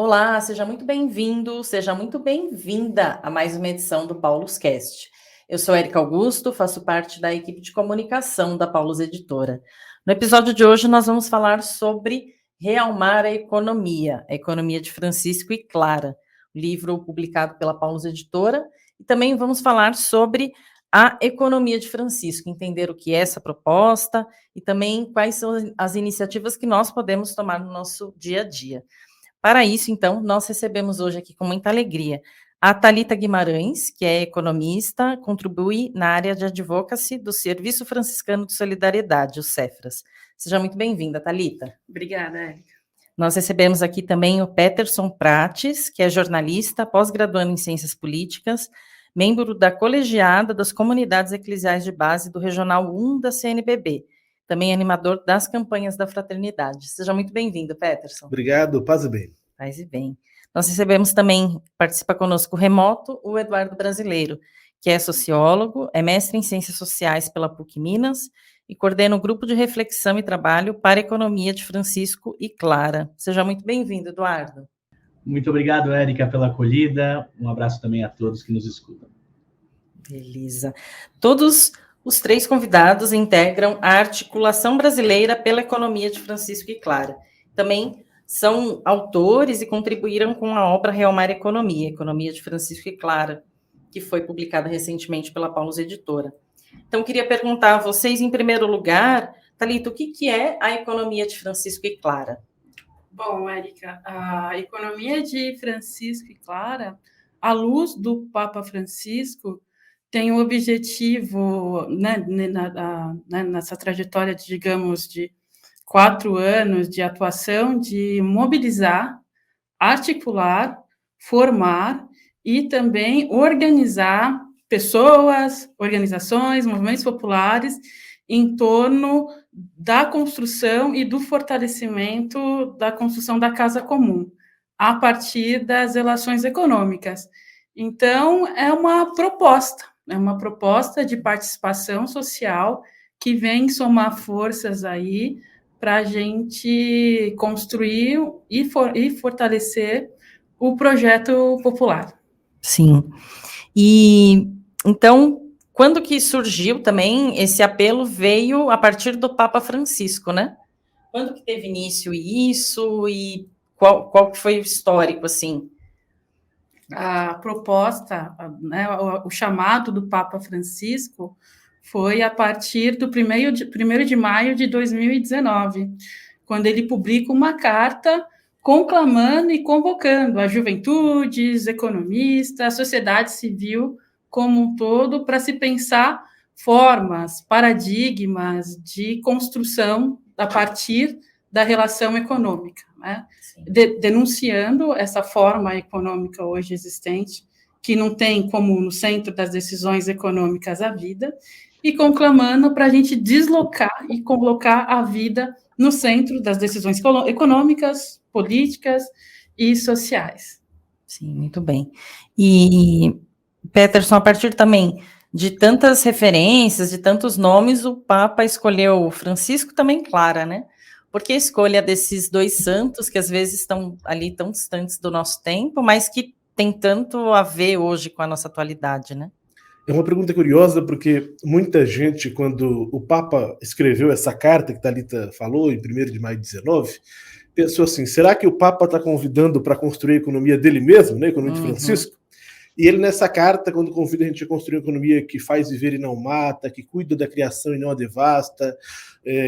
Olá, seja muito bem-vindo, seja muito bem-vinda a mais uma edição do Paulus Cast. Eu sou Érica Augusto, faço parte da equipe de comunicação da Paulus Editora. No episódio de hoje, nós vamos falar sobre Realmar a Economia de Francisco e Clara, livro publicado pela Paulus Editora, e também vamos falar sobre a economia de Francisco, entender o que é essa proposta e também quais são as iniciativas que nós podemos tomar no nosso dia a dia. Para isso, então, nós recebemos hoje aqui com muita alegria a Thalita Guimarães, que é economista, contribui na área de advocacy do Serviço Franciscano de Solidariedade, o Cefras. Seja muito bem-vinda, Thalita. Obrigada, Érica. Nós recebemos aqui também o Peterson Prates, que é jornalista, pós-graduando em Ciências Políticas, membro da colegiada das comunidades eclesiais de base do Regional 1 da CNBB, também animador das campanhas da fraternidade. Seja muito bem-vindo, Peterson. Obrigado, paz e bem. Paz e bem. Nós recebemos também, participa conosco remoto, o Eduardo Brasileiro, que é sociólogo, é mestre em Ciências Sociais pela PUC Minas e coordena o grupo de reflexão e trabalho para a economia de Francisco e Clara. Seja muito bem-vindo, Eduardo. Muito obrigado, Érica, pela acolhida. Um abraço também a todos que nos escutam. Beleza. Todos os três convidados integram a Articulação Brasileira pela Economia de Francisco e Clara. Também são autores e contribuíram com a obra Realmar a Economia de Francisco e Clara, que foi publicada recentemente pela Paulus Editora. Então, queria perguntar a vocês, em primeiro lugar, Thalita, o que é a Economia de Francisco e Clara? Bom, Érica, a Economia de Francisco e Clara, à luz do Papa Francisco, tem o objetivo, nessa trajetória, digamos, de 4 anos de atuação, de mobilizar, articular, formar e também organizar pessoas, organizações, movimentos populares em torno da construção e do fortalecimento da construção da casa comum, a partir das relações econômicas. Então, é uma proposta de participação social que vem somar forças aí para a gente construir e fortalecer o projeto popular. Sim. E, então, quando que surgiu também esse apelo? Veio a partir do Papa Francisco, né? Quando que teve início isso e qual que foi o histórico, assim? A proposta, né, o chamado do Papa Francisco foi a partir do 1º de maio de 2019, quando ele publica uma carta conclamando e convocando as juventudes, economistas, a sociedade civil como um todo, para se pensar formas, paradigmas de construção a partir da relação econômica, né? Denunciando essa forma econômica hoje existente, que não tem como no centro das decisões econômicas a vida, e conclamando para a gente deslocar e colocar a vida no centro das decisões econômicas, políticas e sociais. Sim, muito bem. E, Peterson, a partir também de tantas referências, de tantos nomes, o Papa escolheu Francisco, também Clara, né? Por que a escolha desses dois santos, que às vezes estão ali tão distantes do nosso tempo, mas que tem tanto a ver hoje com a nossa atualidade, né? É uma pergunta curiosa, porque muita gente, quando o Papa escreveu essa carta que Thalita falou, em 1º de maio de 19, pensou assim, será que o Papa está convidando para construir a economia dele mesmo, né, a economia de Francisco? E ele, nessa carta, quando convida a gente a construir uma economia que faz viver e não mata, que cuida da criação e não a devasta,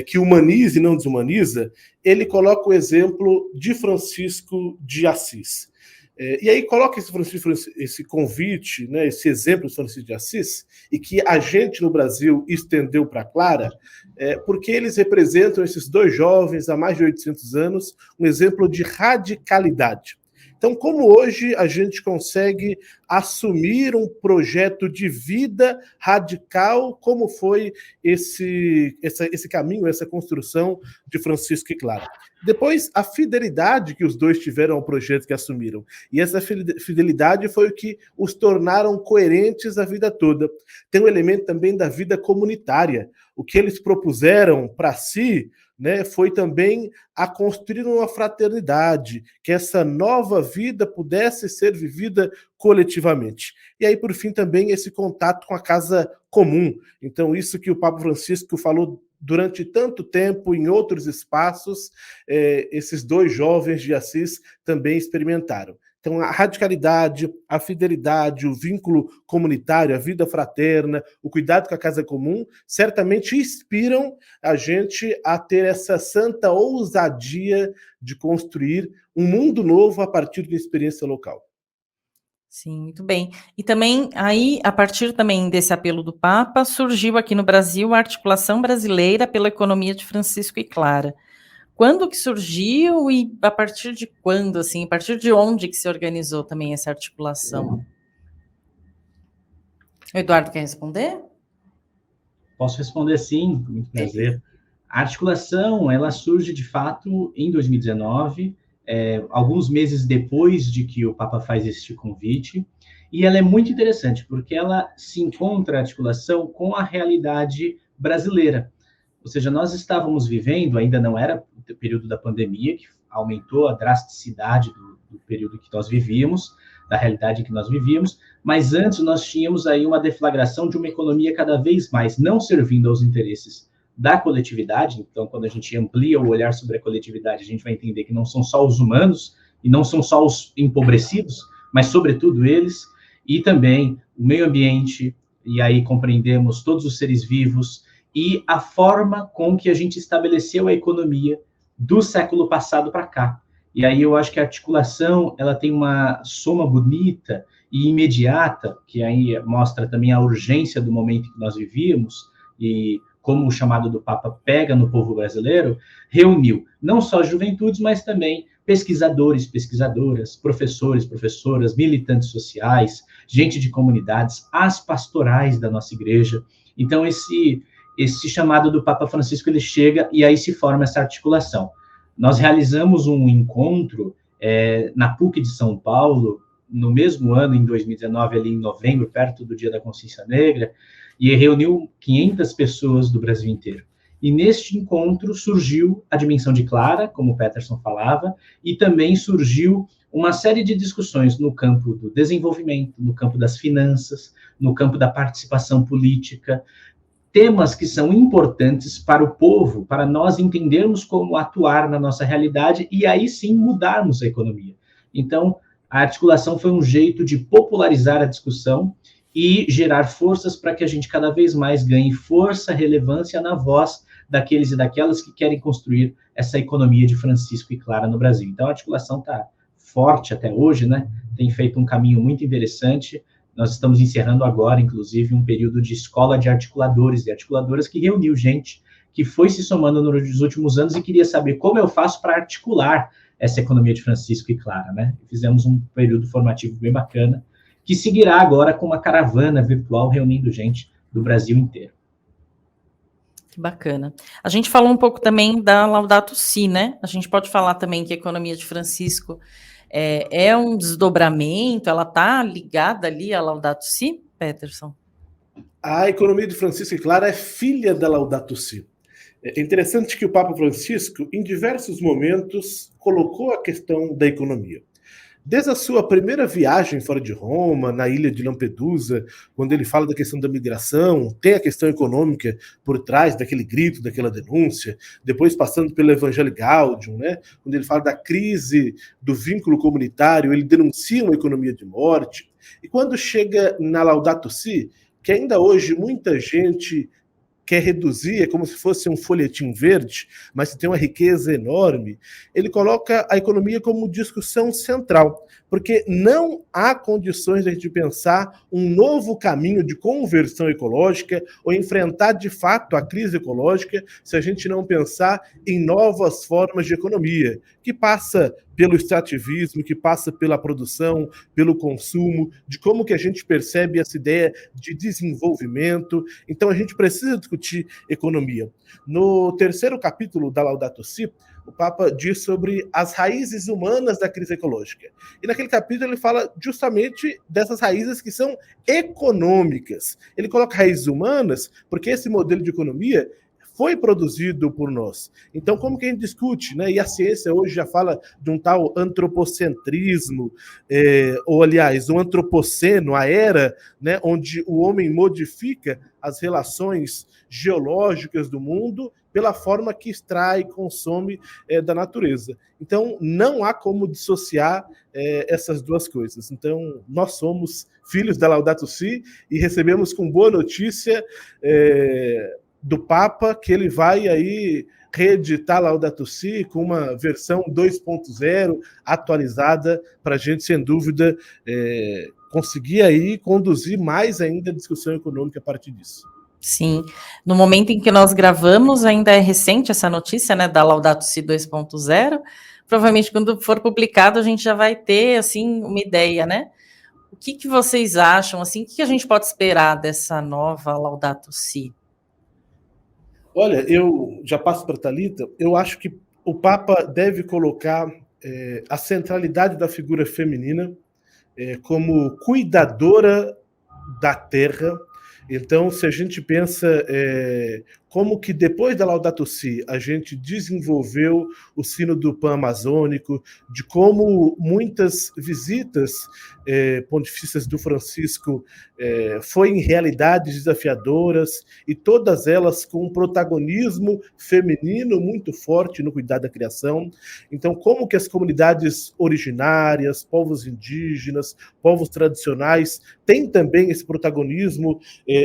que humaniza e não desumaniza, ele coloca o exemplo de Francisco de Assis. E aí coloca esse convite, né, esse exemplo de Francisco de Assis, e que a gente no Brasil estendeu para Clara, porque eles representam, esses dois jovens, há mais de 800 anos, um exemplo de radicalidade. Então, como hoje a gente consegue assumir um projeto de vida radical, como foi esse caminho, essa construção de Francisco e Clara. Depois, a fidelidade que os dois tiveram ao projeto que assumiram. E essa fidelidade foi o que os tornaram coerentes a vida toda. Tem um elemento também da vida comunitária. O que eles propuseram para si, né, foi também a construir uma fraternidade, que essa nova vida pudesse ser vivida coletivamente. E aí, por fim, também esse contato com a casa comum. Então, isso que o Papa Francisco falou durante tanto tempo em outros espaços, esses dois jovens de Assis também experimentaram. Então, a radicalidade, a fidelidade, o vínculo comunitário, a vida fraterna, o cuidado com a casa comum, certamente inspiram a gente a ter essa santa ousadia de construir um mundo novo a partir de experiência local. Sim, muito bem. E também, aí, a partir também desse apelo do Papa, surgiu aqui no Brasil a Articulação Brasileira pela Economia de Francisco e Clara. Quando que surgiu e a partir de quando, assim, a partir de onde que se organizou também essa articulação? O Eduardo quer responder? Posso responder sim, com muito prazer. A articulação, ela surge de fato em 2019, alguns meses depois de que o Papa faz este convite, e ela é muito interessante, porque ela se encontra, a articulação, com a realidade brasileira. Ou seja, nós estávamos vivendo, ainda não era o período da pandemia, que aumentou a drasticidade do período que nós vivíamos, da realidade que nós vivíamos, mas antes nós tínhamos aí uma deflagração de uma economia cada vez mais não servindo aos interesses da coletividade. Então, quando a gente amplia o olhar sobre a coletividade, a gente vai entender que não são só os humanos e não são só os empobrecidos, mas sobretudo eles, e também o meio ambiente, e aí compreendemos todos os seres vivos, e a forma com que a gente estabeleceu a economia do século passado para cá. E aí eu acho que a articulação, ela tem uma soma bonita e imediata, que aí mostra também a urgência do momento que nós vivíamos, e como o chamado do Papa pega no povo brasileiro, reuniu não só juventudes, mas também pesquisadores, pesquisadoras, professores, professoras, militantes sociais, gente de comunidades, as pastorais da nossa igreja. Então, esse chamado do Papa Francisco, ele chega e aí se forma essa articulação. Nós realizamos um encontro na PUC de São Paulo, no mesmo ano, em 2019, ali em novembro, perto do Dia da Consciência Negra, e reuniu 500 pessoas do Brasil inteiro. E neste encontro surgiu a dimensão de Clara, como o Peterson falava, e também surgiu uma série de discussões no campo do desenvolvimento, no campo das finanças, no campo da participação política, temas que são importantes para o povo, para nós entendermos como atuar na nossa realidade e aí sim mudarmos a economia. Então, a articulação foi um jeito de popularizar a discussão e gerar forças para que a gente cada vez mais ganhe força, relevância na voz daqueles e daquelas que querem construir essa economia de Francisco e Clara no Brasil. Então, a articulação está forte até hoje, né? Tem feito um caminho muito interessante. Nós estamos encerrando agora, inclusive, um período de escola de articuladores e articuladoras que reuniu gente que foi se somando nos últimos anos e queria saber como eu faço para articular essa economia de Francisco e Clara, né? Fizemos um período formativo bem bacana, que seguirá agora com uma caravana virtual reunindo gente do Brasil inteiro. Que bacana. A gente falou um pouco também da Laudato Si, né? A gente pode falar também que a economia de Francisco é um desdobramento, ela está ligada ali à Laudato Si, Peterson? A economia de Francisco e Clara é filha da Laudato Si. É interessante que o Papa Francisco, em diversos momentos, colocou a questão da economia. Desde a sua primeira viagem fora de Roma, na ilha de Lampedusa, quando ele fala da questão da migração, tem a questão econômica por trás daquele grito, daquela denúncia, depois passando pelo Evangelho Gaudium, né? Quando ele fala da crise do vínculo comunitário, ele denuncia uma economia de morte. E quando chega na Laudato Si, que ainda hoje muita gente quer reduzir, é como se fosse um folhetim verde, mas tem uma riqueza enorme, ele coloca a economia como discussão central. porque não há condições de a gente pensar um novo caminho de conversão ecológica ou enfrentar de fato a crise ecológica se a gente não pensar em novas formas de economia, que passa pelo extrativismo, que passa pela produção, pelo consumo, de como que a gente percebe essa ideia de desenvolvimento. Então a gente precisa discutir economia. No terceiro capítulo da Laudato Si, o Papa diz sobre as raízes humanas da crise ecológica. E naquele capítulo ele fala justamente dessas raízes que são econômicas. Ele coloca raízes humanas porque esse modelo de economia foi produzido por nós. Então, como que a gente discute, né? E a ciência hoje já fala de um tal antropocentrismo, ou, aliás, um antropoceno, a era, né, onde o homem modifica as relações geológicas do mundo pela forma que extrai e consome da natureza. Então, não há como dissociar essas duas coisas. Então, nós somos filhos da Laudato Si e recebemos com boa notícia do Papa, que ele vai aí reeditar Laudato Si com uma versão 2.0 atualizada para a gente, sem dúvida, conseguir aí conduzir mais ainda a discussão econômica a partir disso. Sim, no momento em que nós gravamos, ainda é recente essa notícia, né, da Laudato Si 2.0, provavelmente quando for publicado a gente já vai ter, assim, uma ideia, né? O que vocês acham, assim, o que a gente pode esperar dessa nova Laudato Si? Olha, eu já passo para a Thalita, eu acho que o Papa deve colocar a centralidade da figura feminina como cuidadora da terra. Então, se a gente pensa como que depois da Laudato Si a gente desenvolveu o Sínodo Pan-Amazônico, de como muitas visitas pontifícias do Francisco foi em realidades desafiadoras e todas elas com um protagonismo feminino muito forte no cuidado da criação. Então, como que as comunidades originárias, povos indígenas, povos tradicionais têm também esse protagonismo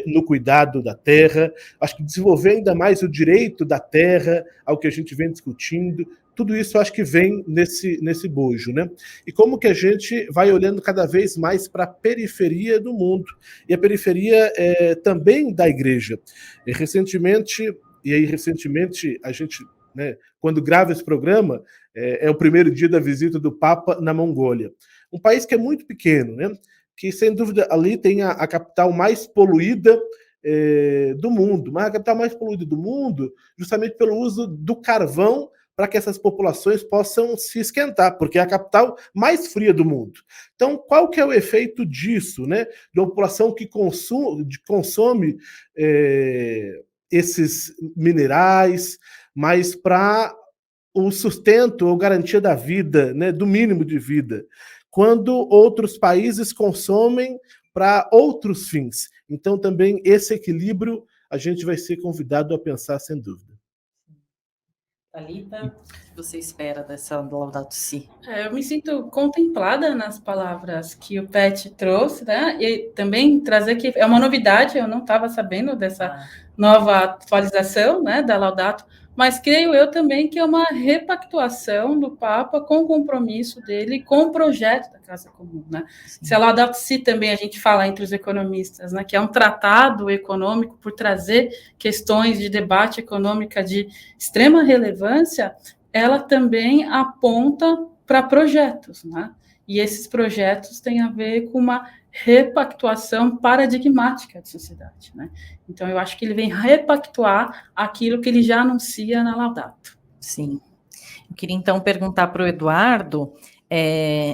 no cuidado da terra. Acho que desenvolver ainda mais o direito da terra, ao que a gente vem discutindo, tudo isso acho que vem nesse bojo, né? E como que a gente vai olhando cada vez mais para a periferia do mundo, e a periferia também da igreja. Recentemente a gente, né, quando grava esse programa, é o primeiro dia da visita do Papa na Mongólia. Um país que é muito pequeno, né? Que sem dúvida ali tem a capital mais poluída do mundo, mas a capital mais poluída do mundo justamente pelo uso do carvão para que essas populações possam se esquentar, porque é a capital mais fria do mundo. Então, qual que é o efeito disso, né? De uma população que consome esses minerais, mas para o sustento ou garantia da vida, né? Do mínimo de vida, quando outros países consomem para outros fins. Então, também esse equilíbrio a gente vai ser convidado a pensar, sem dúvida. Thalita, o que você espera dessa Laudato Si? Eu me sinto contemplada nas palavras que o Pet trouxe, né? E também trazer que é uma novidade, eu não estava sabendo dessa nova atualização, né, da Laudato, mas creio eu também que é uma repactuação do Papa com o compromisso dele com o projeto da Casa Comum, né? Se a Laudato Si também a gente fala entre os economistas, né, que é um tratado econômico por trazer questões de debate econômica de extrema relevância, ela também aponta para projetos, né? E esses projetos têm a ver com uma repactuação paradigmática de sociedade, né? Então, eu acho que ele vem repactuar aquilo que ele já anuncia na Laudato. Sim. Eu queria, então, perguntar para o Eduardo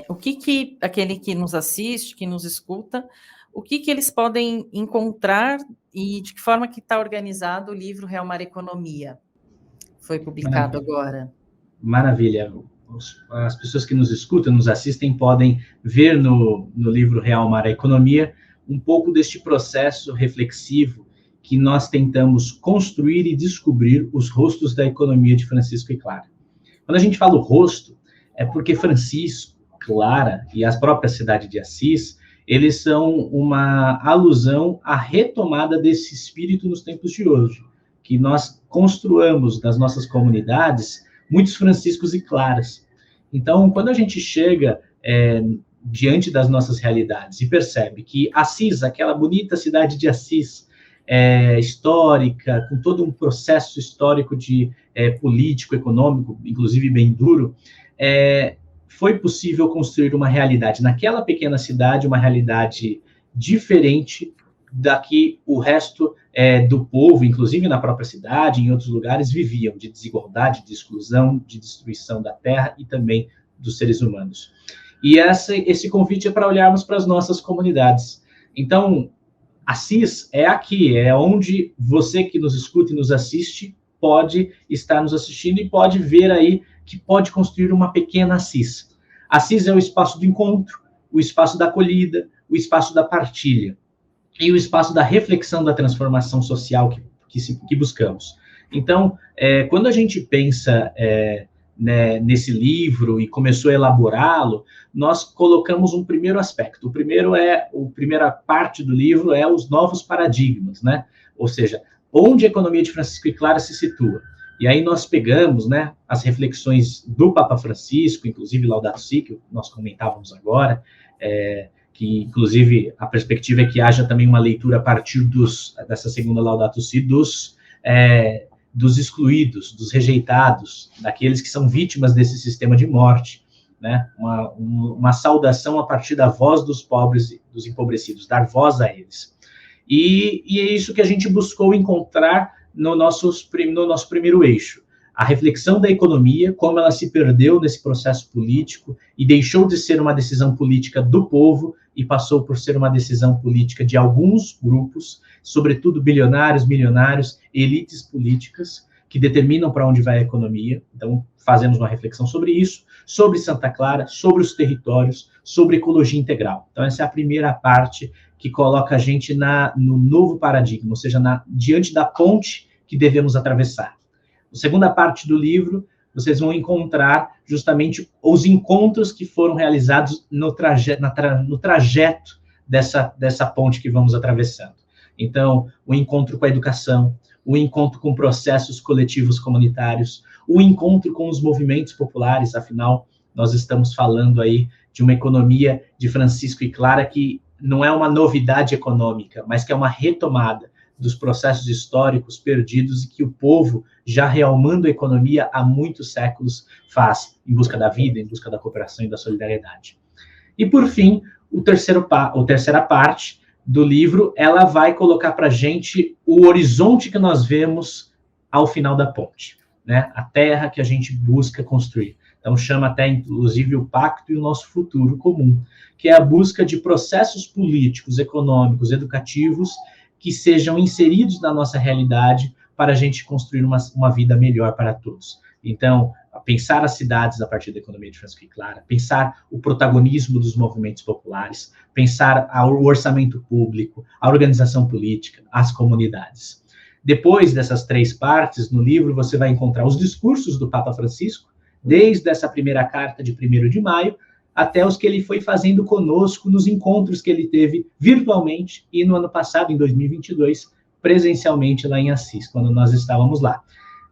o que aquele que nos assiste, que nos escuta, o que eles podem encontrar e de que forma que está organizado o livro Real Mar Economia? Foi publicado agora. Maravilha. As pessoas que nos escutam, nos assistem, podem ver no livro Real Mar Economia um pouco deste processo reflexivo que nós tentamos construir e descobrir os rostos da economia de Francisco e Clara. Quando a gente fala o rosto, é porque Francisco, Clara e a própria cidade de Assis, eles são uma alusão à retomada desse espírito nos tempos de hoje, que nós construamos nas nossas comunidades muitos Franciscos e Claras. Então, quando a gente chega diante das nossas realidades e percebe que Assis, aquela bonita cidade de Assis, histórica, com todo um processo histórico de político, econômico, inclusive bem duro, foi possível construir uma realidade naquela pequena cidade, uma realidade diferente da que o resto do povo, inclusive na própria cidade, em outros lugares, viviam, de desigualdade, de exclusão, de destruição da terra e também dos seres humanos. E esse convite é para olharmos para as nossas comunidades. Então, Assis é aqui, é onde você que nos escuta e nos assiste pode estar nos assistindo e pode ver aí que pode construir uma pequena Assis. Assis é o espaço do encontro, o espaço da acolhida, o espaço da partilha e o espaço da reflexão da transformação social que buscamos. Então, quando a gente pensa nesse livro e começou a elaborá-lo, nós colocamos um primeiro aspecto. A primeira parte do livro é os novos paradigmas, né? Ou seja, onde a economia de Francisco e Clara se situa. E aí nós pegamos, né, as reflexões do Papa Francisco, inclusive Laudato Si, que nós comentávamos agora, que inclusive a perspectiva é que haja também uma leitura a partir dessa segunda Laudato Si dos excluídos, dos rejeitados, daqueles que são vítimas desse sistema de morte, né? Uma saudação a partir da voz dos pobres, dos empobrecidos, dar voz a eles. E é isso que a gente buscou encontrar no nosso primeiro eixo. A reflexão da economia, como ela se perdeu nesse processo político e deixou de ser uma decisão política do povo e passou por ser uma decisão política de alguns grupos, sobretudo bilionários, milionários, elites políticas, que determinam para onde vai a economia. Então, fazemos uma reflexão sobre isso, sobre Santa Clara, sobre os territórios, sobre ecologia integral. Então, essa é a primeira parte que coloca a gente no novo paradigma, ou seja, diante da ponte que devemos atravessar. Na segunda parte do livro, vocês vão encontrar justamente os encontros que foram realizados no trajeto dessa ponte que vamos atravessando. Então, o encontro com a educação, o encontro com processos coletivos comunitários, o encontro com os movimentos populares, afinal, nós estamos falando aí de uma economia de Francisco e Clara que não é uma novidade econômica, mas que é uma retomada dos processos históricos perdidos e que o povo, já realmando a economia há muitos séculos, faz, em busca da vida, em busca da cooperação e da solidariedade. E, por fim, a terceira parte do livro, ela vai colocar para a gente o horizonte que nós vemos ao final da ponte, né? A terra que a gente busca construir. Então, chama até, inclusive, o pacto e o nosso futuro comum, que é a busca de processos políticos, econômicos, educativos, que sejam inseridos na nossa realidade para a gente construir uma vida melhor para todos. Então, pensar as cidades a partir da economia de Francisco e Clara, pensar o protagonismo dos movimentos populares, pensar o orçamento público, a organização política, as comunidades. Depois dessas três partes, no livro, você vai encontrar os discursos do Papa Francisco, desde essa primeira carta de 1º de maio, até os que ele foi fazendo conosco nos encontros que ele teve virtualmente e no ano passado, em 2022, presencialmente lá em Assis, quando nós estávamos lá.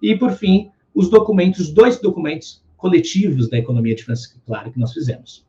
E, por fim, os documentos, 2 documentos coletivos da economia de Francisco e Clara que nós fizemos.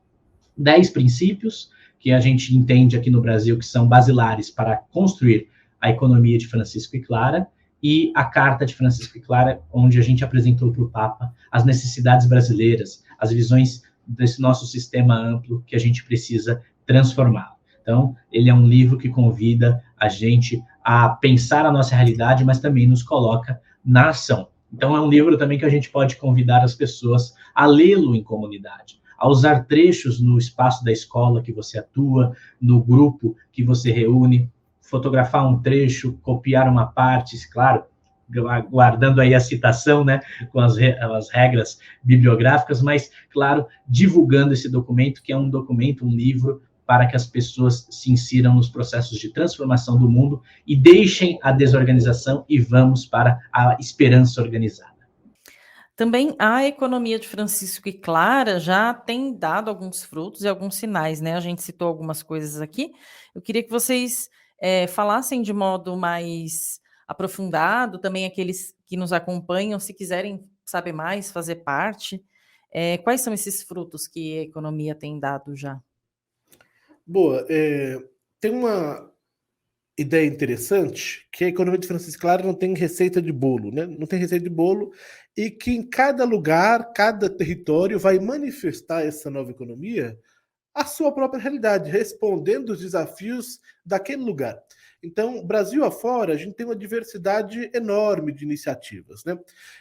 10 princípios que a gente entende aqui no Brasil que são basilares para construir a economia de Francisco e Clara, e a Carta de Francisco e Clara, onde a gente apresentou para o Papa as necessidades brasileiras, as visões desse nosso sistema amplo que a gente precisa transformar. Então, ele é um livro que convida a gente a pensar a nossa realidade, mas também nos coloca na ação. Então, é um livro também que a gente pode convidar as pessoas a lê-lo em comunidade, a usar trechos no espaço da escola que você atua, no grupo que você reúne, fotografar um trecho, copiar uma parte, claro, guardando aí a citação, né, com as regras bibliográficas, mas, claro, divulgando esse documento, que é um documento, um livro, para que as pessoas se insiram nos processos de transformação do mundo e deixem a desorganização e vamos para a esperança organizada. Também a economia de Francisco e Clara já tem dado alguns frutos e alguns sinais, né? A gente citou algumas coisas aqui. Eu queria que vocês falassem de modo mais aprofundado, também aqueles que nos acompanham, se quiserem saber mais, fazer parte. Quais são esses frutos que a economia tem dado já? Boa. Tem uma ideia interessante que a economia de Francisco Clara não tem receita de bolo, né? Não tem receita de bolo, e que em cada lugar, cada território vai manifestar essa nova economia a sua própria realidade, respondendo os desafios daquele lugar. Então, Brasil afora, a gente tem uma diversidade enorme de iniciativas, né?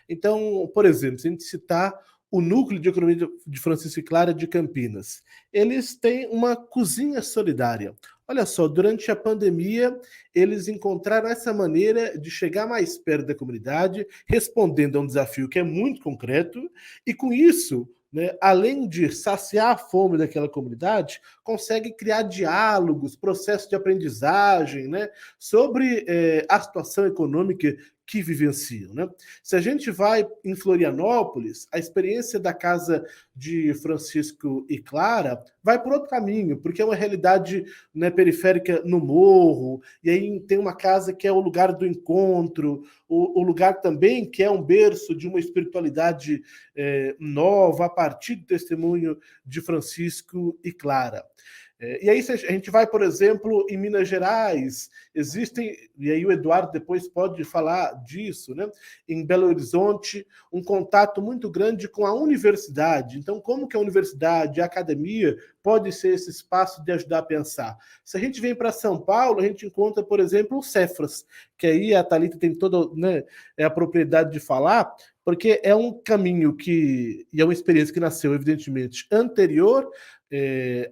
Então, por exemplo, se a gente citar o núcleo de economia de Francisco e Clara de Campinas, eles têm uma cozinha solidária. Olha só, durante a pandemia, eles encontraram essa maneira de chegar mais perto da comunidade, respondendo a um desafio que é muito concreto, e com isso, né, além de saciar a fome daquela comunidade, consegue criar diálogos, processos de aprendizagem, né, sobre a situação econômica que vivenciam. Né? Se a gente vai em Florianópolis, a experiência da casa de Francisco e Clara vai por outro caminho, porque é uma realidade, né, periférica no morro, e aí tem uma casa que é o lugar do encontro, o lugar também que é um berço de uma espiritualidade nova, a partir do testemunho de Francisco e Clara. E aí, se a gente vai, por exemplo, em Minas Gerais, existem, e aí o Eduardo depois pode falar disso, né? Em Belo Horizonte, um contato muito grande com a universidade. Então, como que a universidade, a academia, pode ser esse espaço de ajudar a pensar? Se a gente vem para São Paulo, a gente encontra, por exemplo, o Cefras, que aí a Thalita tem toda, né, a propriedade de falar, porque é um caminho e é uma experiência que nasceu, evidentemente, anterior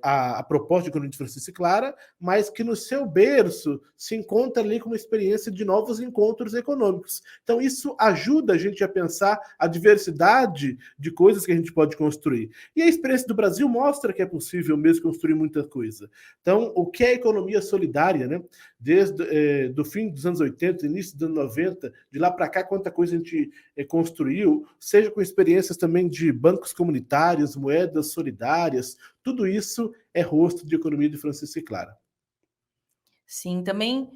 a proposta de economia de Francisco e Clara, mas que no seu berço se encontra ali com uma experiência de novos encontros econômicos. Então isso ajuda a gente a pensar a diversidade de coisas que a gente pode construir. E a experiência do Brasil mostra que é possível mesmo construir muita coisa. Então, o que é economia solidária, né? Desde do fim dos anos 80, início dos anos 90, de lá para cá, quanta coisa a gente construiu, seja com experiências também de bancos comunitários, moedas solidárias, tudo isso é rosto de economia de Francisco e Clara. Sim, também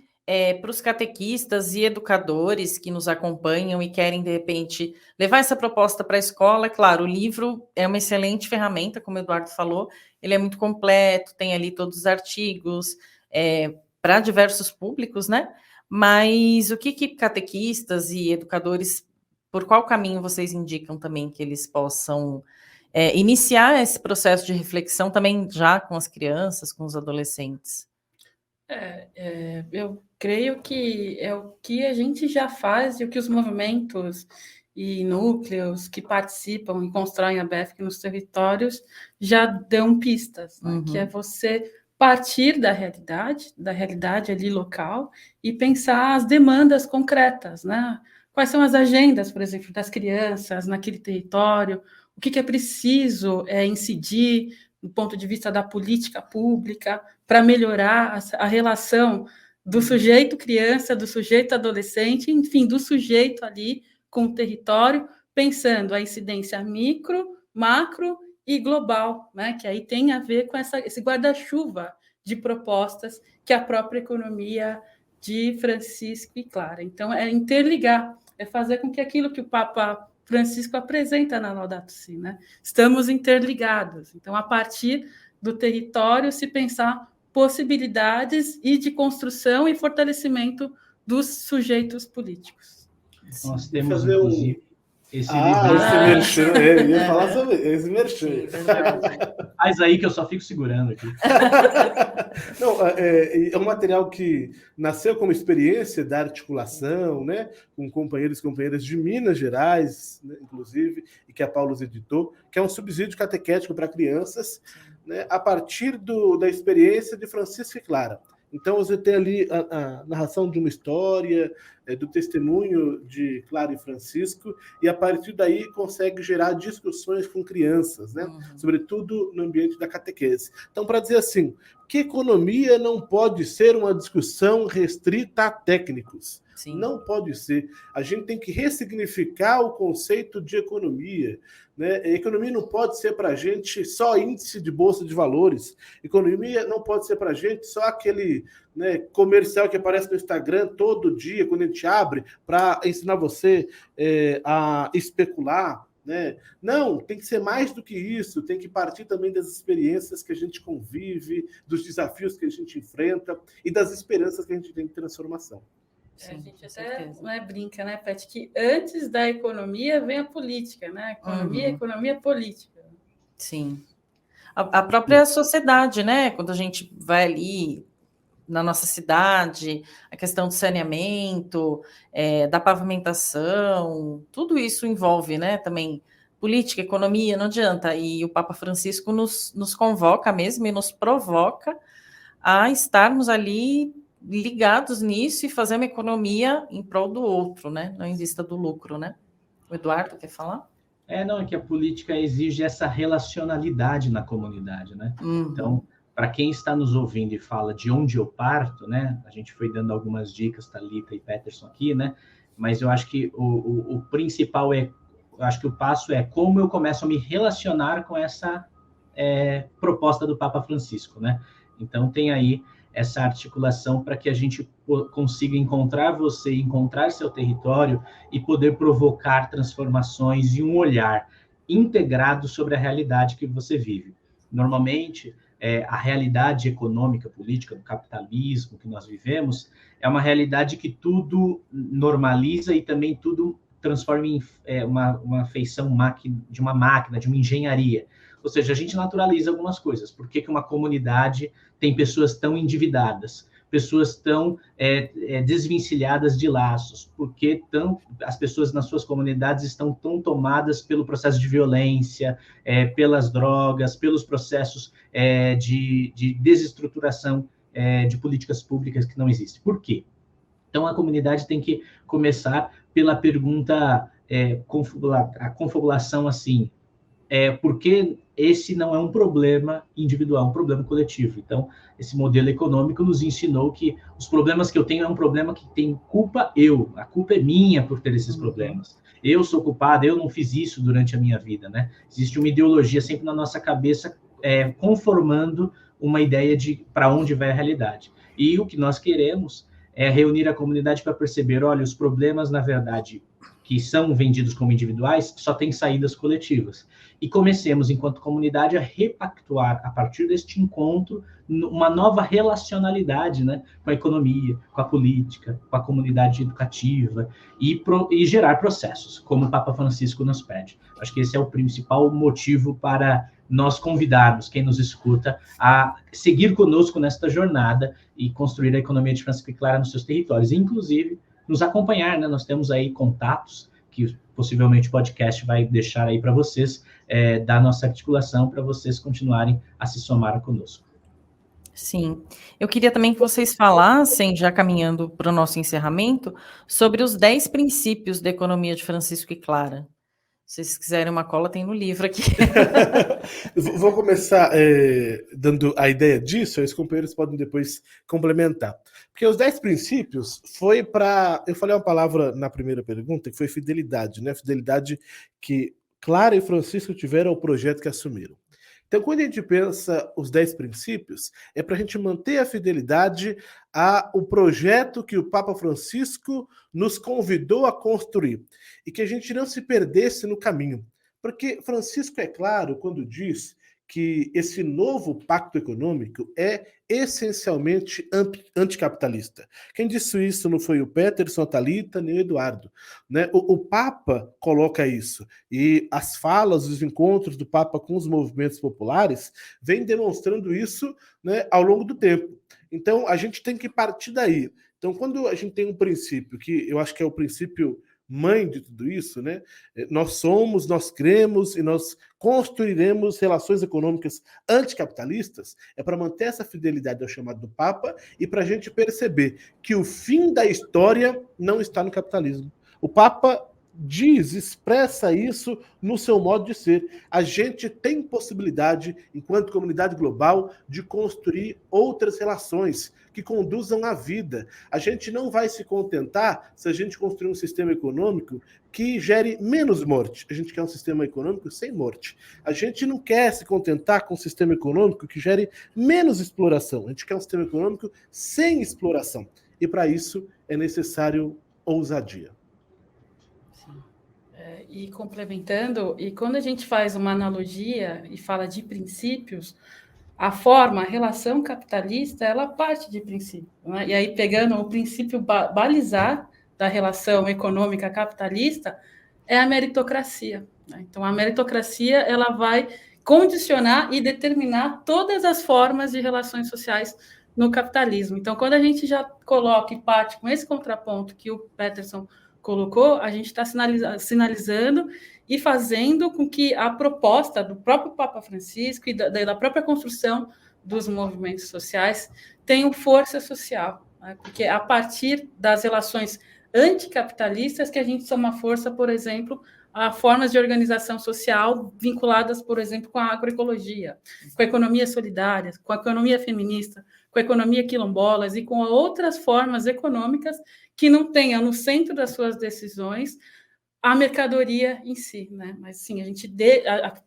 para os catequistas e educadores que nos acompanham e querem, de repente, levar essa proposta para a escola, é claro, o livro é uma excelente ferramenta, como o Eduardo falou, ele é muito completo, tem ali todos os artigos, para diversos públicos, né? Mas o que catequistas e educadores, por qual caminho vocês indicam também que eles possam iniciar esse processo de reflexão também já com as crianças, com os adolescentes? Eu creio que é o que a gente já faz e o que os movimentos e núcleos que participam e constroem a BEFC nos territórios já dão pistas, né? Que é você partir da realidade ali local e pensar as demandas concretas, né? Quais são as agendas, por exemplo, das crianças naquele território, o que é preciso incidir do ponto de vista da política pública para melhorar a relação do sujeito criança, do sujeito adolescente, enfim, do sujeito ali com o território, pensando a incidência micro, macro e global, né? Que aí tem a ver com esse guarda-chuva de propostas que a própria economia de Francisco e Clara. Então, é interligar, é fazer com que aquilo que o Papa Francisco apresenta na Laudato Si, né? Estamos interligados. Então, a partir do território, se pensar possibilidades e de construção e fortalecimento dos sujeitos políticos. Nós temos, inclusive, esse livro. Esse merchan, eu ia falar sobre esse merchan. Faz aí que eu só fico segurando aqui. Não, é um material que nasceu como experiência da articulação, né, com companheiros e companheiras de Minas Gerais, né, inclusive, e que a Paulus editou, que é um subsídio catequético para crianças, né, a partir da experiência de Francisco e Clara. Então, você tem ali a narração de uma história, do testemunho de Clara e Francisco, e a partir daí consegue gerar discussões com crianças, né? Sobretudo no ambiente da catequese. Então, para dizer assim, que economia não pode ser uma discussão restrita a técnicos. Sim. Não pode ser. A gente tem que ressignificar o conceito de economia. Né? A economia não pode ser para a gente só índice de bolsa de valores. Economia não pode ser para a gente só aquele, né, comercial que aparece no Instagram todo dia, quando a gente abre, para ensinar você a especular. né? Não, tem que ser mais do que isso, tem que partir também das experiências que a gente convive, dos desafios que a gente enfrenta e das esperanças que a gente tem de transformação. Sim, a gente até brinca, né, Pet, que antes da economia vem a política, né? Economia, economia, política. Sim. A própria sociedade, né? Quando a gente vai ali na nossa cidade, a questão do saneamento, da pavimentação, tudo isso envolve, né, também política, economia, não adianta. E o Papa Francisco nos convoca mesmo e nos provoca a estarmos ali ligados nisso e fazer uma economia em prol do outro, né, não em vista do lucro, né? O Eduardo quer falar? Não, é que a política exige essa relacionalidade na comunidade, né? Então, para quem está nos ouvindo e fala de onde eu parto, né? A gente foi dando algumas dicas, Thalita e Peterson aqui, né? Mas eu acho que o principal eu acho que o passo é como eu começo a me relacionar com essa proposta do Papa Francisco, né? Então, tem aí essa articulação para que a gente consiga encontrar você, encontrar seu território e poder provocar transformações e um olhar integrado sobre a realidade que você vive. Normalmente, a realidade econômica, política, do capitalismo que nós vivemos, é uma realidade que tudo normaliza e também tudo transforma em uma feição de uma máquina, de uma engenharia. Ou seja, a gente naturaliza algumas coisas. Por que uma comunidade tem pessoas tão endividadas, pessoas tão desvencilhadas de laços? Por que as pessoas nas suas comunidades estão tão tomadas pelo processo de violência, pelas drogas, pelos processos de desestruturação de políticas públicas que não existem? Por quê? Então, a comunidade tem que começar pela pergunta, a confabulação assim, porque esse não é um problema individual, é um problema coletivo. Então, esse modelo econômico nos ensinou que os problemas que eu tenho é um problema que tem culpa a culpa é minha por ter esses problemas. Eu sou culpado, eu não fiz isso durante a minha vida, né? Existe uma ideologia sempre na nossa cabeça conformando uma ideia de para onde vai a realidade. E o que nós queremos é reunir a comunidade para perceber, olha, os problemas, na verdade, que são vendidos como individuais, só têm saídas coletivas. E comecemos, enquanto comunidade, a repactuar, a partir deste encontro, uma nova relacionalidade, né, com a economia, com a política, com a comunidade educativa, e gerar processos, como o Papa Francisco nos pede. Acho que esse é o principal motivo para nós convidarmos quem nos escuta a seguir conosco nesta jornada e construir a economia de Francisco e Clara nos seus territórios, e, inclusive, nos acompanhar, né? Nós temos aí contatos que possivelmente o podcast vai deixar aí para vocês, da nossa articulação, para vocês continuarem a se somar conosco. Sim, eu queria também que vocês falassem, já caminhando para o nosso encerramento, sobre os 10 princípios da economia de Francisco e Clara. Se vocês quiserem uma cola, tem no livro aqui. Vou começar dando a ideia disso, aí os companheiros podem depois complementar. Porque os 10 princípios foi para... Eu falei uma palavra na primeira pergunta, que foi fidelidade, né? Fidelidade que Clara e Francisco tiveram ao projeto que assumiram. Então, quando a gente pensa os 10 princípios, é para a gente manter a fidelidade ao projeto que o Papa Francisco nos convidou a construir e que a gente não se perdesse no caminho. Porque Francisco é claro quando diz que esse novo pacto econômico é essencialmente anticapitalista. Quem disse isso não foi o Peterson, a Thalita, nem o Eduardo, né? O Papa coloca isso, e as falas, os encontros do Papa com os movimentos populares vêm demonstrando isso, né, ao longo do tempo. Então, a gente tem que partir daí. Então, quando a gente tem um princípio, que eu acho que é o princípio mãe de tudo isso, né? Nós somos, nós cremos e nós construiremos relações econômicas anticapitalistas, é para manter essa fidelidade ao chamado do Papa e para a gente perceber que o fim da história não está no capitalismo. O Papa expressa isso no seu modo de ser. A gente tem possibilidade, enquanto comunidade global, de construir outras relações que conduzam à vida. A gente não vai se contentar se a gente construir um sistema econômico que gere menos morte. A gente quer um sistema econômico sem morte. A gente não quer se contentar com um sistema econômico que gere menos exploração. A gente quer um sistema econômico sem exploração. E para isso é necessário ousadia. E complementando, e quando a gente faz uma analogia e fala de princípios, a relação capitalista, ela parte de princípio, né? E aí, pegando o princípio balizar da relação econômica capitalista, é a meritocracia, né? Então, a meritocracia, ela vai condicionar e determinar todas as formas de relações sociais no capitalismo. Então, quando a gente já coloca e parte com esse contraponto que o Peterson colocou, a gente está sinalizando e fazendo com que a proposta do próprio Papa Francisco e da própria construção dos movimentos sociais tenham força social, né? Porque é a partir das relações anticapitalistas que a gente soma força, por exemplo, a formas de organização social vinculadas, por exemplo, com a agroecologia, com a economia solidária, com a economia feminista, com a economia quilombolas e com outras formas econômicas que não tenham no centro das suas decisões a mercadoria em si, né? Mas sim,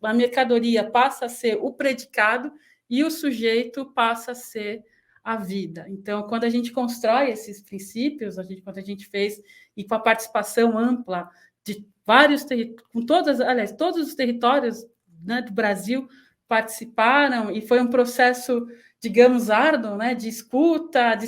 a mercadoria passa a ser o predicado e o sujeito passa a ser a vida. Então, quando a gente constrói esses princípios, quando a gente fez, e com a participação ampla de vários territórios, todos os territórios, né, do Brasil participaram, e foi um processo, digamos, árduo, né, de escuta, de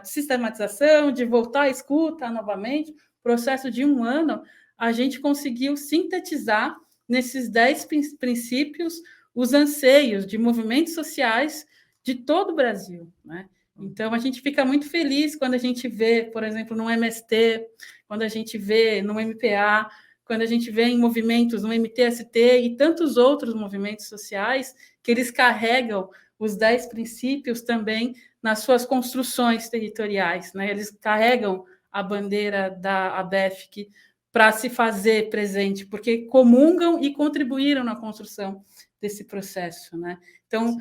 sistematização, de voltar à escuta novamente, processo de 1 ano, a gente conseguiu sintetizar nesses 10 princípios os anseios de movimentos sociais de todo o Brasil, né? Então, a gente fica muito feliz quando a gente vê, por exemplo, no MST, quando a gente vê no MPA, quando a gente vê em movimentos no MTST e tantos outros movimentos sociais, que eles carregam os 10 princípios também nas suas construções territoriais, né? Eles carregam a bandeira da ABEFIC para se fazer presente, porque comungam e contribuíram na construção desse processo, né? Então,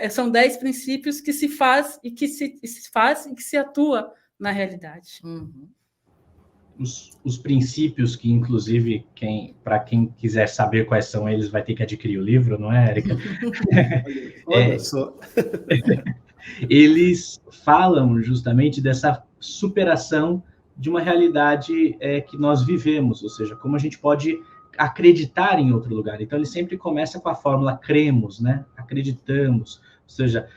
são 10 princípios que se faz e que se atua na realidade. Uhum. Os princípios que, inclusive, para quem quiser saber quais são eles, vai ter que adquirir o livro, não é, Érica? Olha só. Eles falam justamente dessa superação de uma realidade que nós vivemos, ou seja, como a gente pode acreditar em outro lugar. Então, ele sempre começa com a fórmula cremos, né? Acreditamos, ou seja,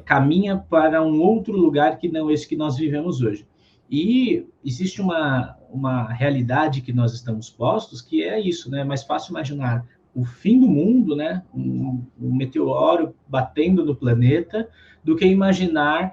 caminha para um outro lugar que não esse que nós vivemos hoje. E existe uma realidade que nós estamos postos, que é isso, né? É mais fácil imaginar o fim do mundo, né? Um meteoro batendo no planeta, do que imaginar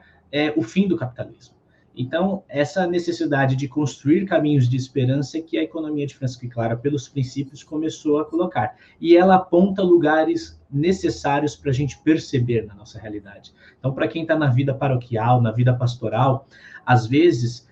o fim do capitalismo. Então, essa necessidade de construir caminhos de esperança é que a economia de Francisco e Clara, pelos princípios, começou a colocar. E ela aponta lugares necessários para a gente perceber na nossa realidade. Então, para quem está na vida paroquial, na vida pastoral, às vezes,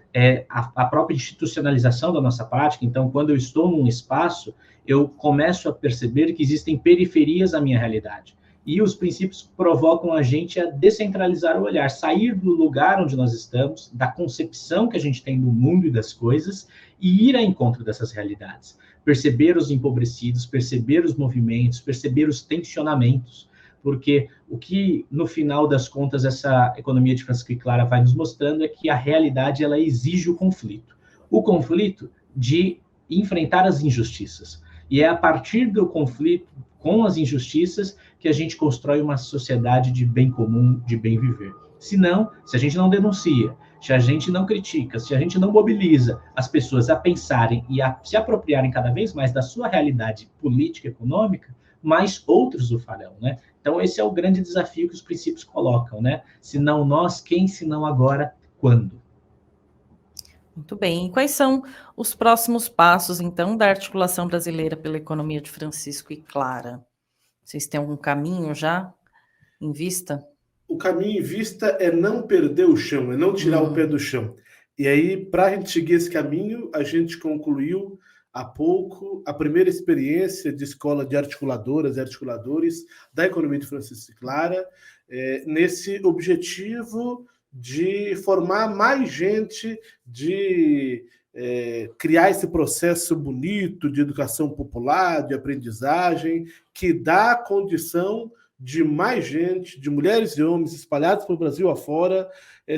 a própria institucionalização da nossa prática, então, quando eu estou num espaço, eu começo a perceber que existem periferias à minha realidade. E os princípios provocam a gente a descentralizar o olhar, sair do lugar onde nós estamos, da concepção que a gente tem do mundo e das coisas, e ir ao encontro dessas realidades. Perceber os empobrecidos, perceber os movimentos, perceber os tensionamentos, porque o que, no final das contas, essa economia de Francisco e Clara vai nos mostrando é que a realidade ela exige o conflito. O conflito de enfrentar as injustiças. E é a partir do conflito com as injustiças que a gente constrói uma sociedade de bem comum, de bem viver. Se a gente não denuncia, se a gente não critica, se a gente não mobiliza as pessoas a pensarem e a se apropriarem cada vez mais da sua realidade política e econômica, mais outros o farão, né? Então, esse é o grande desafio que os princípios colocam, né? Se não nós, quem? Se não agora, quando? Muito bem. E quais são os próximos passos, então, da articulação brasileira pela economia de Francisco e Clara? Vocês têm algum caminho já em vista? O caminho em vista é não perder o chão, é não tirar o pé do chão. E aí, para a gente seguir esse caminho, a gente concluiu há pouco a primeira experiência de escola de articuladoras e articuladores da economia de Francisco e Clara, nesse objetivo de formar mais gente, de criar esse processo bonito de educação popular, de aprendizagem, que dá condição de mais gente, de mulheres e homens espalhados pelo Brasil afora,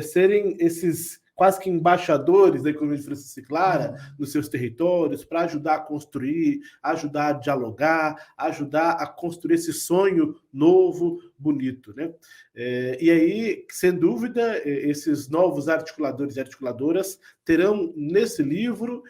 serem esses quase que embaixadores da economia de Francisco e Clara nos seus territórios, para ajudar a construir, ajudar a dialogar, ajudar a construir esse sonho novo, bonito, né? E aí, sem dúvida, esses novos articuladores e articuladoras terão nesse livro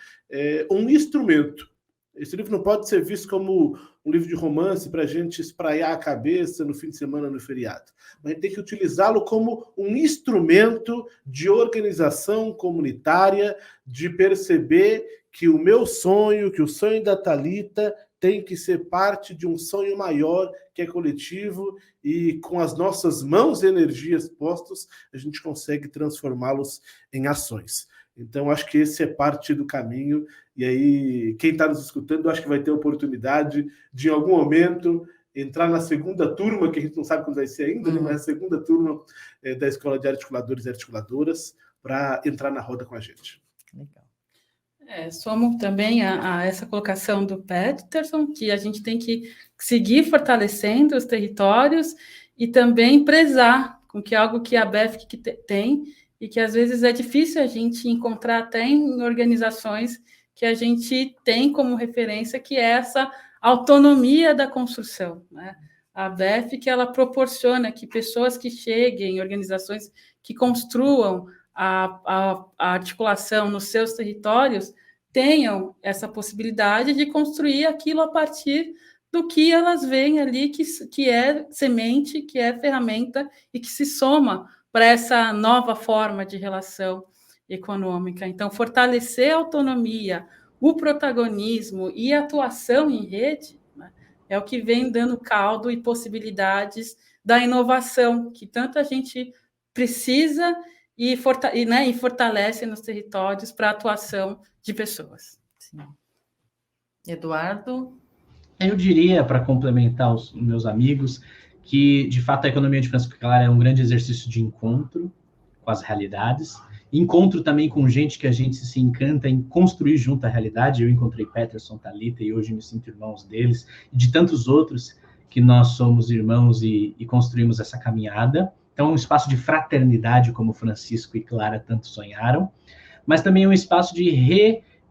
um instrumento. Esse livro não pode ser visto como um livro de romance para a gente espraiar a cabeça no fim de semana, no feriado. Mas a gente tem que utilizá-lo como um instrumento de organização comunitária, de perceber que o meu sonho, que o sonho da Thalita tem que ser parte de um sonho maior, que é coletivo, e com as nossas mãos e energias postas, a gente consegue transformá-los em ações. Então, acho que esse é parte do caminho, e aí, quem está nos escutando, acho que vai ter a oportunidade de, em algum momento, entrar na segunda turma, que a gente não sabe quando vai ser ainda, né? Mas a segunda turma da Escola de Articuladores e Articuladoras, para entrar na roda com a gente. Legal. Somo também a essa colocação do Peterson, que a gente tem que seguir fortalecendo os territórios e também prezar com que algo que a BEFC tem, e que às vezes é difícil a gente encontrar até em organizações que a gente tem como referência, que é essa autonomia da construção, né? A BEFC, ela proporciona que pessoas que cheguem, organizações que construam a articulação nos seus territórios, tenham essa possibilidade de construir aquilo a partir do que elas veem ali, que é semente, que é ferramenta e que se soma para essa nova forma de relação econômica. Então, fortalecer a autonomia, o protagonismo e a atuação em rede, né, é o que vem dando caldo e possibilidades da inovação, que tanto a gente precisa e fortalece nos territórios para a atuação de pessoas. Sim. Eduardo? Eu diria, para complementar os meus amigos, que, de fato, a economia de Francisco e Clara é um grande exercício de encontro com as realidades, encontro também com gente que a gente se encanta em construir junto à realidade. Eu encontrei Peterson, Thalita, e hoje me sinto irmãos deles, e de tantos outros que nós somos irmãos e construímos essa caminhada. Então, é um espaço de fraternidade, como Francisco e Clara tanto sonharam, mas também é um espaço de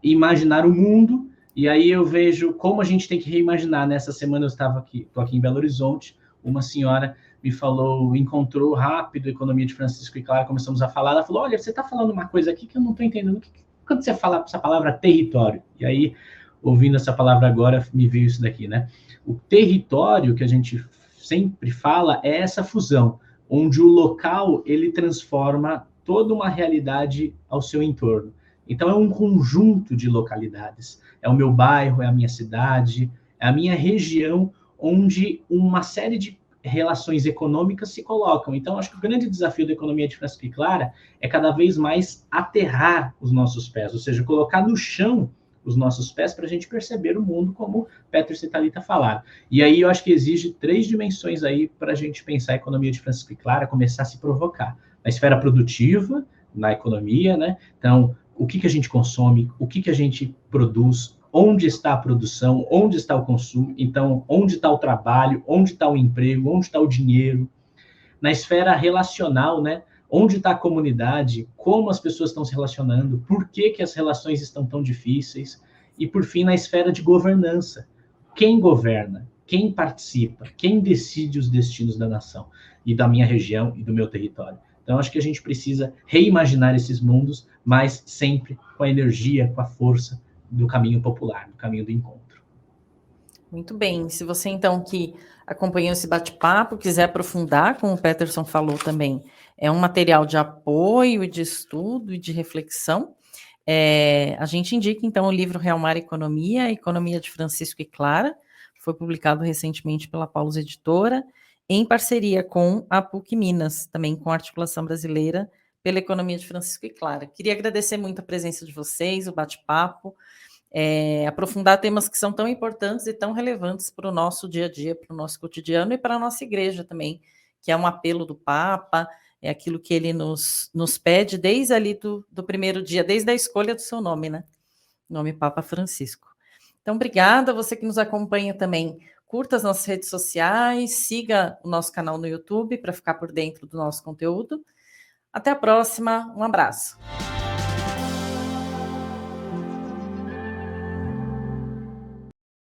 reimaginar o mundo. E aí eu vejo como a gente tem que reimaginar. Nessa semana eu estou aqui em Belo Horizonte, uma senhora me falou, encontrou rápido a economia de Francisco e Clara, começamos a falar, ela falou, olha, você está falando uma coisa aqui que eu não estou entendendo, quando você fala essa palavra território, e aí, ouvindo essa palavra agora, me veio isso daqui, né? O território que a gente sempre fala é essa fusão, onde o local, ele transforma toda uma realidade ao seu entorno. Então, é um conjunto de localidades, é o meu bairro, é a minha cidade, é a minha região, onde uma série de relações econômicas se colocam. Então, acho que o grande desafio da economia de Francisco e Clara é cada vez mais aterrar os nossos pés, ou seja, colocar no chão os nossos pés para a gente perceber o mundo, como Peterson e Thalita falaram. E aí eu acho que exige 3 dimensões aí para a gente pensar a economia de Francisco e Clara, começar a se provocar. Na esfera produtiva, na economia, né? Então, o que a gente consome, o que a gente produz, onde está a produção, onde está o consumo, então, onde está o trabalho, onde está o emprego, onde está o dinheiro. Na esfera relacional, né? Onde está a comunidade, como as pessoas estão se relacionando, por que as relações estão tão difíceis. E, por fim, na esfera de governança. Quem governa? Quem participa? Quem decide os destinos da nação e da minha região e do meu território? Então, acho que a gente precisa reimaginar esses mundos, mas sempre com a energia, com a força do caminho popular, do caminho do encontro. Muito bem. Se você, então, que acompanhou esse bate-papo, quiser aprofundar, como o Peterson falou também, é um material de apoio e de estudo e de reflexão. A gente indica, então, o livro Real Mar Economia, Economia de Francisco e Clara, foi publicado recentemente pela Paulus Editora, em parceria com a PUC Minas, também com a Articulação Brasileira pela Economia de Francisco e Clara. Queria agradecer muito a presença de vocês, o bate-papo, aprofundar temas que são tão importantes e tão relevantes para o nosso dia a dia, para o nosso cotidiano e para a nossa igreja também, que é um apelo do Papa, é aquilo que ele nos pede desde ali do primeiro dia, desde a escolha do seu nome, né? Nome Papa Francisco. Então, obrigada a você que nos acompanha também. Curta as nossas redes sociais, siga o nosso canal no YouTube para ficar por dentro do nosso conteúdo. Até a próxima, um abraço.